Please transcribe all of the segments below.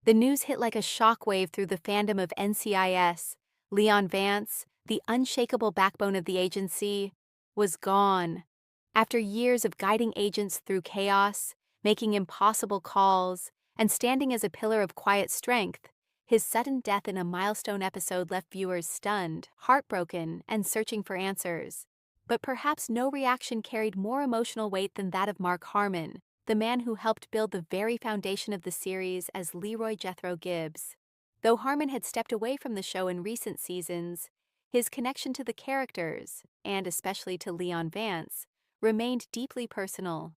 The news hit like a shockwave through the fandom of NCIS. Leon Vance, the unshakable backbone of the agency, was gone. After years of guiding agents through chaos, making impossible calls, and standing as a pillar of quiet strength, his sudden death in a milestone episode left viewers stunned, heartbroken, and searching for answers. But perhaps no reaction carried more emotional weight than that of Mark Harmon, the man who helped build the very foundation of the series as Leroy Jethro Gibbs. Though Harmon had stepped away from the show in recent seasons, his connection to the characters, and especially to Leon Vance, remained deeply personal.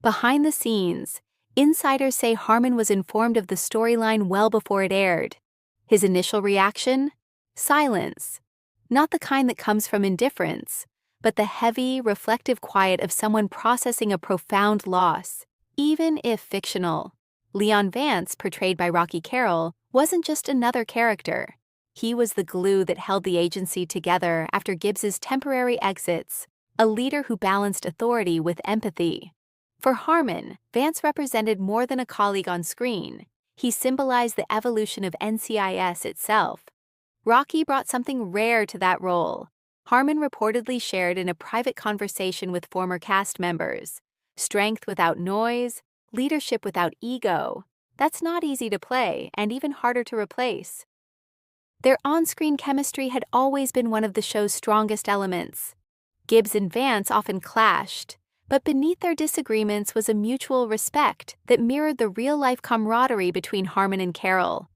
Behind the scenes, insiders say Harmon was informed of the storyline well before it aired. His initial reaction? Silence. Not the kind that comes from indifference, but the heavy, reflective quiet of someone processing a profound loss, even if fictional. Leon Vance, portrayed by Rocky Carroll, wasn't just another character. He was the glue that held the agency together after Gibbs's temporary exits, a leader who balanced authority with empathy. For Harmon, Vance represented more than a colleague on screen. He symbolized the evolution of NCIS itself. Rocky brought something rare to that role. Harmon reportedly shared in a private conversation with former cast members. Strength without noise, leadership without ego. That's not easy to play and even harder to replace. Their on-screen chemistry had always been one of the show's strongest elements. Gibbs and Vance often clashed, but beneath their disagreements was a mutual respect that mirrored the real-life camaraderie between Harmon and Carroll.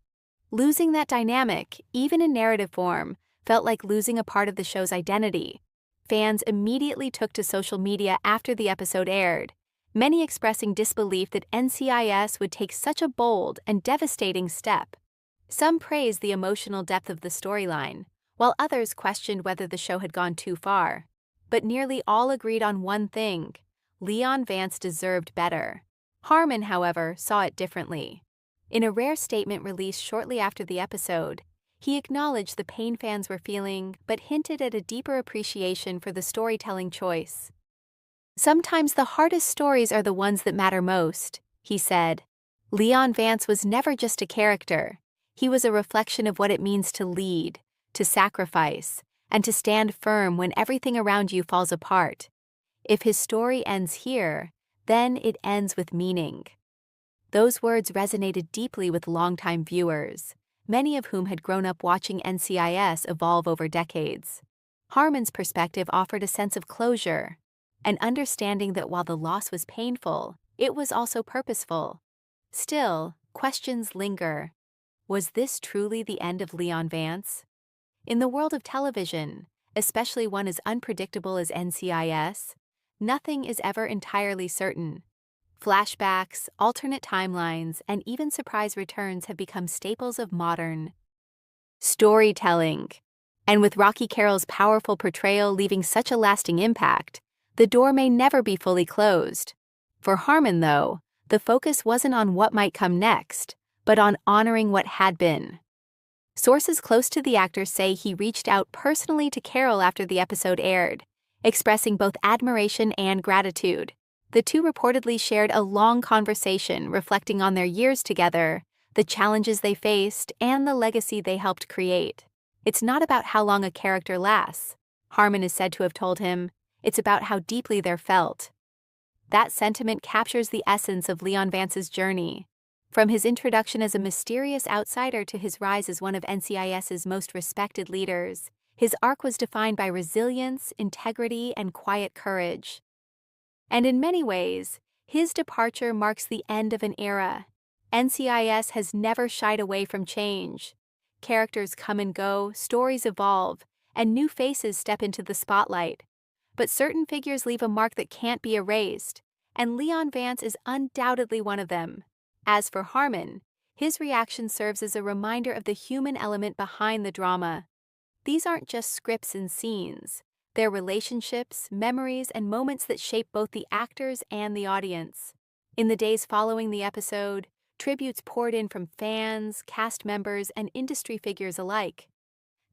Losing that dynamic, even in narrative form, felt like losing a part of the show's identity. Fans immediately took to social media after the episode aired, many expressing disbelief that NCIS would take such a bold and devastating step. Some praised the emotional depth of the storyline, while others questioned whether the show had gone too far. But nearly all agreed on one thing: Leon Vance deserved better. Harmon, however, saw it differently. In a rare statement released shortly after the episode, he acknowledged the pain fans were feeling, but hinted at a deeper appreciation for the storytelling choice. "Sometimes the hardest stories are the ones that matter most," he said. Leon Vance was never just a character. He was a reflection of what it means to lead, to sacrifice, and to stand firm when everything around you falls apart. If his story ends here, then it ends with meaning. Those words resonated deeply with longtime viewers, many of whom had grown up watching NCIS evolve over decades. Harmon's perspective offered a sense of closure, an understanding that while the loss was painful, it was also purposeful. Still, questions linger. Was this truly the end of Leon Vance? In the world of television, especially one as unpredictable as NCIS, nothing is ever entirely certain. Flashbacks, alternate timelines, and even surprise returns have become staples of modern storytelling. And with Rocky Carroll's powerful portrayal leaving such a lasting impact, the door may never be fully closed. For Harmon, though, the focus wasn't on what might come next, but on honoring what had been. Sources close to the actor say he reached out personally to Carroll after the episode aired, expressing both admiration and gratitude. The two reportedly shared a long conversation reflecting on their years together, the challenges they faced, and the legacy they helped create. "It's not about how long a character lasts," Harmon is said to have told him. "It's about how deeply they're felt." That sentiment captures the essence of Leon Vance's journey. From his introduction as a mysterious outsider to his rise as one of NCIS's most respected leaders, his arc was defined by resilience, integrity, and quiet courage. And in many ways, his departure marks the end of an era. NCIS has never shied away from change. Characters come and go, stories evolve, and new faces step into the spotlight. But certain figures leave a mark that can't be erased, and Leon Vance is undoubtedly one of them. As for Harmon, his reaction serves as a reminder of the human element behind the drama. These aren't just scripts and scenes. They're relationships, memories, and moments that shape both the actors and the audience. In the days following the episode, tributes poured in from fans, cast members, and industry figures alike.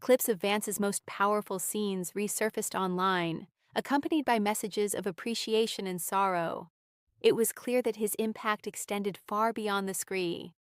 Clips of Vance's most powerful scenes resurfaced online, accompanied by messages of appreciation and sorrow. It was clear that his impact extended far beyond the screen.